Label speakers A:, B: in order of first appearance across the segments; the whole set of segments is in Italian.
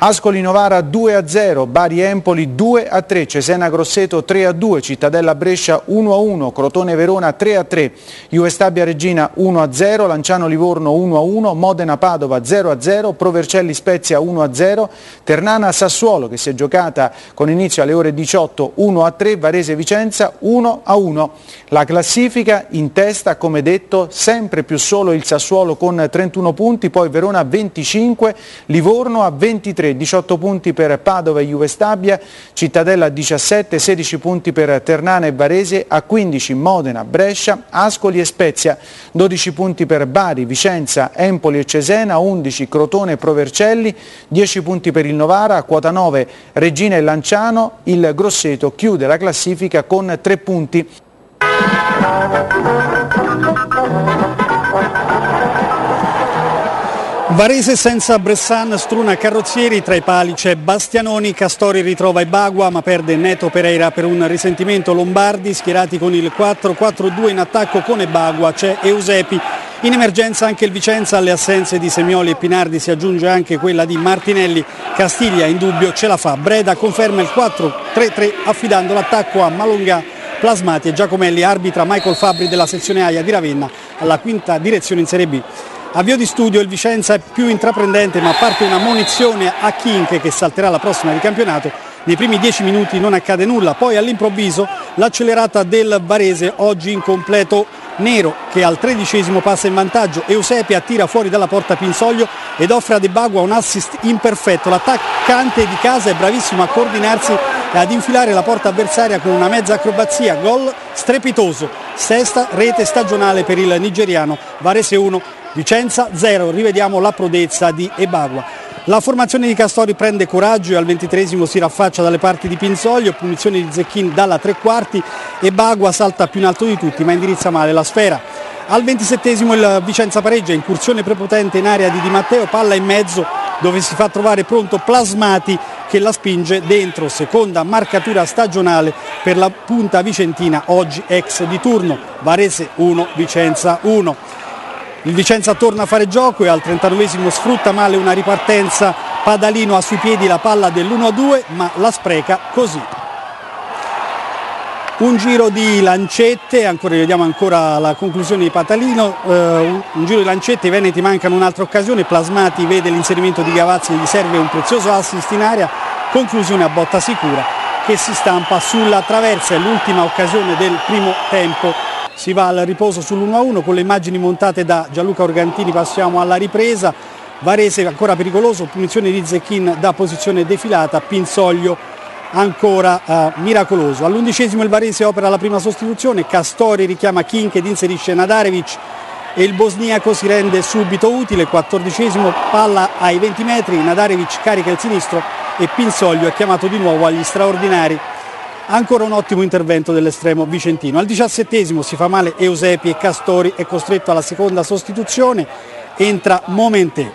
A: Ascoli Novara 2-0, Bari Empoli 2-3, Cesena Grosseto 3-2, Cittadella Brescia 1-1, Crotone Verona 3-3, Juve Stabia Regina 1-0, Lanciano Livorno 1-1, Modena Padova 0-0, Pro Vercelli Spezia 1-0, Ternana Sassuolo che si è giocata con inizio alle ore 18 1-3, Varese Vicenza 1-1. La classifica in testa, come detto, sempre più solo il Sassuolo con 31 punti, poi Verona 25, Livorno a 23, 18 punti per Padova e Juve Stabia, Cittadella a 17, 16 punti per Ternana e Varese, a 15 Modena, Brescia, Ascoli e Spezia, 12 punti per Bari, Vicenza, Empoli e Cesena, 11 Crotone e Pro Vercelli, 10 punti per il Novara, a quota 9 Regina e Lanciano, il Grosseto chiude la classifica con 3 punti.
B: Varese senza Bressan, Struna Carrozzieri, tra i pali c'è Bastianoni, Castori ritrova Ebagua ma perde Neto Pereira per un risentimento. Lombardi schierati con il 4-4-2 in attacco con Ebagua, c'è Eusepi. In emergenza anche il Vicenza, alle assenze di Semioli e Pinardi si aggiunge anche quella di Martinelli. Castiglia in dubbio ce la fa, Breda conferma il 4-3-3 affidando l'attacco a Malonga, Plasmati e Giacomelli, arbitra Michael Fabbri della sezione AIA di Ravenna alla quinta direzione in Serie B. Avvio di studio, il Vicenza è più intraprendente ma parte una munizione a Kinche che salterà la prossima di campionato. Nei primi 10 minuti non accade nulla, poi all'improvviso l'accelerata del Varese, oggi in completo nero, che al 13° passa in vantaggio. Eusepi attira fuori dalla porta Pinsoglio ed offre ad Ebagua un assist imperfetto. L'attaccante di casa è bravissimo a coordinarsi e ad infilare la porta avversaria con una mezza acrobazia. Gol strepitoso, sesta rete stagionale per il nigeriano. Varese 1, Vicenza 0, rivediamo la prodezza di Ebagua. La formazione di Castori prende coraggio e al 23° si raffaccia dalle parti di Pinsoglio, punizione di Zecchin dalla tre quarti, Ebagua salta più in alto di tutti ma indirizza male la sfera. Al 27° il Vicenza pareggia, incursione prepotente in area di Di Matteo, palla in mezzo dove si fa trovare pronto Plasmati che la spinge dentro, seconda marcatura stagionale per la punta vicentina, oggi ex di turno. Varese 1, Vicenza 1. Il Vicenza torna a fare gioco e al 39° sfrutta male una ripartenza, Padalino ha sui piedi la palla dell'1-2 ma la spreca così. Un giro di lancette, vediamo ancora la conclusione di Padalino, un giro di lancette, i veneti mancano un'altra occasione, Plasmati vede l'inserimento di Gavazzi e gli serve un prezioso assist in area, conclusione a botta sicura che si stampa sulla traversa, è l'ultima occasione del primo tempo. Si va al riposo sull'1-1 con le immagini montate da Gianluca Organtini, passiamo alla ripresa. Varese ancora pericoloso, punizione di Zecchin da posizione defilata, Pinsoglio ancora miracoloso. All'11° il Varese opera la prima sostituzione, Castori richiama Kinch ed inserisce Nadarevic e il bosniaco si rende subito utile. 14° palla ai 20 metri, Nadarevic carica il sinistro e Pinsoglio è chiamato di nuovo agli straordinari. Ancora un ottimo intervento dell'estremo vicentino. Al 17° si fa male Eusepi e Castori è costretto alla seconda sostituzione, entra Momenté.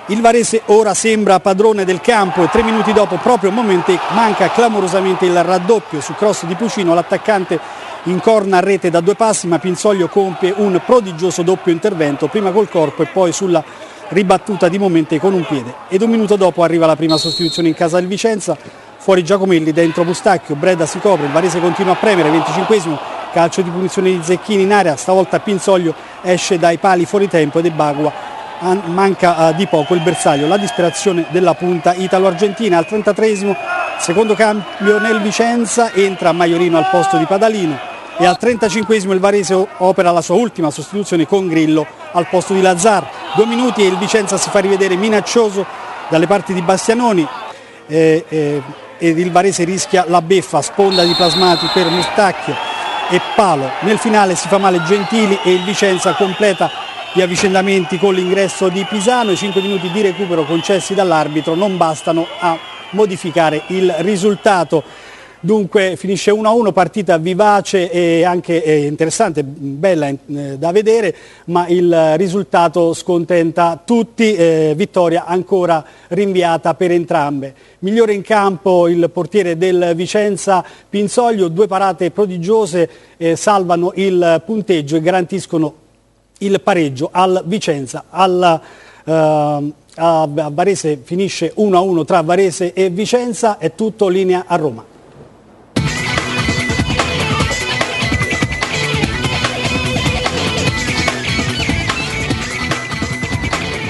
B: Il Varese ora sembra padrone del campo e 3 minuti dopo proprio Momenté manca clamorosamente il raddoppio su cross di Pucino, l'attaccante incorna a rete da 2 passi ma Pinsoglio compie un prodigioso doppio intervento, prima col corpo e poi sulla ribattuta di Momenté con un piede. Ed un minuto dopo arriva la prima sostituzione in casa del Vicenza. Fuori Giacomelli, dentro Mustacchio, Breda si copre, il Varese continua a premere, 25°, calcio di punizione di Zecchini in area, stavolta Pinsoglio esce dai pali fuori tempo ed Ebagua manca di poco il bersaglio. La disperazione della punta italo-argentina. Al 33°, secondo cambio nel Vicenza, entra Maiorino al posto di Padalino e al 35° il Varese opera la sua ultima sostituzione con Grillo al posto di Lazzar. 2 minuti e il Vicenza si fa rivedere minaccioso dalle parti di Bastianoni. Ed il Varese rischia la beffa, sponda di Plasmati per Mustacchio e palo. Nel finale si fa male Gentili e il Vicenza completa gli avvicendamenti con l'ingresso di Pisano. I 5 minuti di recupero concessi dall'arbitro non bastano a modificare il risultato. Dunque finisce 1-1, partita vivace e anche interessante, bella da vedere, ma il risultato scontenta tutti, vittoria ancora rinviata per entrambe. Migliore in campo il portiere del Vicenza Pinsoglio, 2 parate prodigiose salvano il punteggio e garantiscono il pareggio al Vicenza. a Varese finisce 1-1 tra Varese e Vicenza. È tutto, linea a Roma.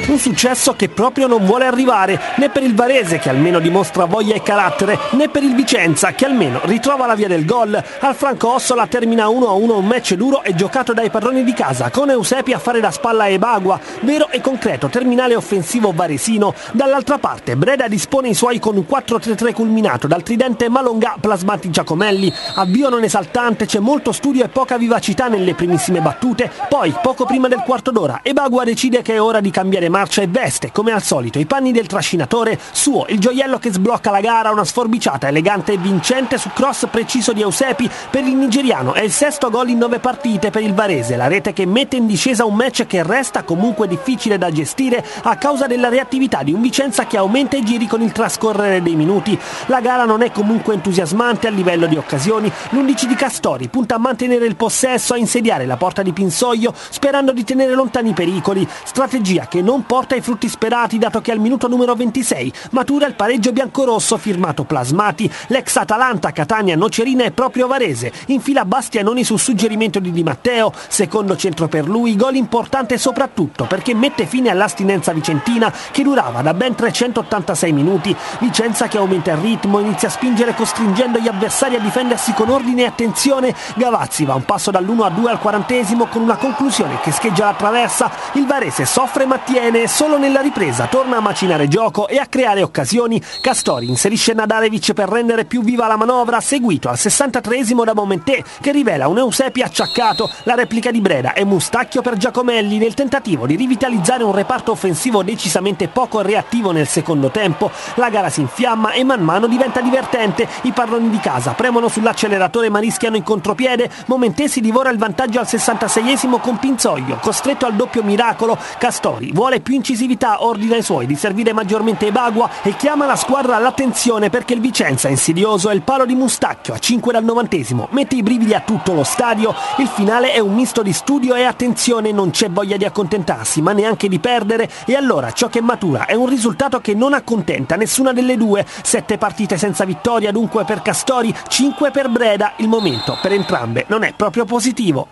C: Un successo che proprio non vuole arrivare, né per il Varese che almeno dimostra voglia e carattere, né per il Vicenza che almeno ritrova la via del gol. Al Franco Ossola termina 1-1 un match duro e giocato dai padroni di casa, con Eusepi a fare da spalla a Ebagua, vero e concreto terminale offensivo varesino. Dall'altra parte Breda dispone i suoi con un 4-3-3 culminato dal tridente Malonga, Plasmati, Giacomelli. Avvio non esaltante, c'è molto studio e poca vivacità nelle primissime battute, poi poco prima del quarto d'ora Ebagua decide che è ora di cambiare marcia e veste, come al solito, i panni del trascinatore, suo il gioiello che sblocca la gara, una sforbiciata elegante e vincente su cross preciso di Eusepi per il nigeriano, è il sesto gol in 9 partite per il Varese, la rete che mette in discesa un match che resta comunque difficile da gestire a causa della reattività di un Vicenza che aumenta i giri con il trascorrere dei minuti. La gara non è comunque entusiasmante a livello di occasioni, l'11 di Castori punta a mantenere il possesso, a insediare la porta di Pinsoglio sperando di tenere lontani i pericoli, strategia che non porta ai frutti sperati dato che al minuto numero 26 matura il pareggio biancorosso firmato Plasmati. L'ex Atalanta, Catania, Nocerina è proprio Varese, infila Bastianoni su suggerimento di Di Matteo, secondo centro per lui, gol importante soprattutto perché mette fine all'astinenza vicentina che durava da ben 386 minuti. Vicenza che aumenta il ritmo, inizia a spingere costringendo gli avversari a difendersi con ordine e attenzione. Gavazzi va un passo dall'1-2 al 40° con una conclusione che scheggia la traversa. Il Varese soffre ma tiene, solo nella ripresa torna a macinare gioco e a creare occasioni. Castori inserisce Nadarevic per rendere più viva la manovra, seguito al 63° da Momentè che rivela un Eusepi acciaccato. La replica di Breda è Mustacchio per Giacomelli nel tentativo di rivitalizzare un reparto offensivo decisamente poco reattivo nel secondo tempo. La gara si infiamma e man mano diventa divertente. I padroni di casa premono sull'acceleratore ma rischiano in contropiede. Momentè si divora il vantaggio al 66° con Pinzoglio, costretto al doppio miracolo. Castori vuole più incisività, ordina ai suoi di servire maggiormente Ebagua e chiama la squadra all'attenzione perché il Vicenza insidioso è il palo di Mustacchio a 5 dal 90°, mette i brividi a tutto lo stadio. Il finale è un misto di studio e attenzione, non c'è voglia di accontentarsi ma neanche di perdere e allora ciò che matura è un risultato che non accontenta nessuna delle due. 7 partite senza vittoria dunque per Castori, 5 per Breda, il momento per entrambe non è proprio positivo.